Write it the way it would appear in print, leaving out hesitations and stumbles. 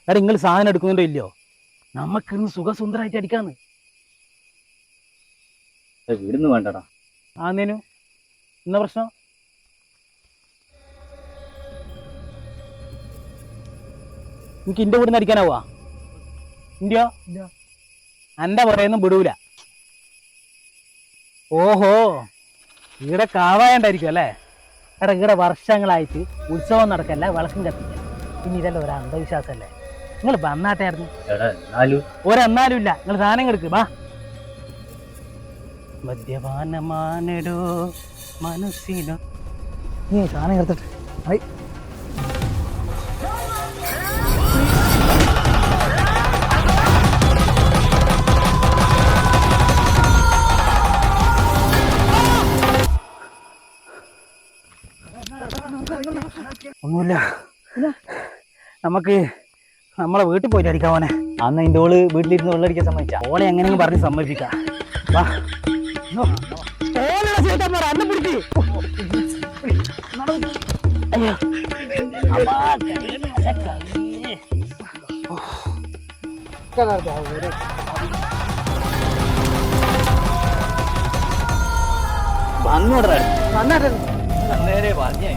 എടാ നിങ്ങൾ സാധനം എടുക്കുന്നുണ്ടോ ഇല്ലയോ? നമുക്കിന്ന് സുഖസുന്ദരമായിട്ട് അടിക്കാന്ന്. വീടുന്ന് വേണ്ടടാ. ആന്നേനു എന്നാ പ്രശ്നം? എനിക്ക് ഇന്റെ വീടിന്ന് അടിക്കാനാവാ? ഇന്ത്യ എന്റെ പറയുന്നു വിടൂല. ഓഹോ, ഇവിടെ കാവായണ്ടായിരിക്കും അല്ലേ? എടാ ഇവിടെ വർഷങ്ങളായിട്ട് ഉത്സവം നടക്കല്ല, വിളക്കും കത്തില്ല. പിന്നെ ഇതല്ല ഒരു അന്ധവിശ്വാസമല്ലേ? നിങ്ങൾ വന്നാട്ടായിരുന്നു. ഒരെന്നാലും ഇല്ല, നിങ്ങൾ സാധനം എടുക്ക് ബാ. മദ്യപാനമാനടോ മനസ്സിനോ. നീ സാധനം എടുത്തിട്ട് ഒന്നുമില്ല. നമുക്ക് നമ്മളെ വീട്ടിൽ പോയിട്ട് അടിക്കാൻ പോനെ. അന്ന് അതിന്റെ ഓള് വീട്ടിലിരുന്ന് വെള്ളടിക്കാൻ സമ്മതിച്ചാ? ഓളെ എങ്ങനെയെങ്കിലും പറഞ്ഞ് സമ്മതിപ്പിക്കാം. വാ. അയ്യോ വന്നോടാ വന്നാട്ടെ. നേരെ പറഞ്ഞേ.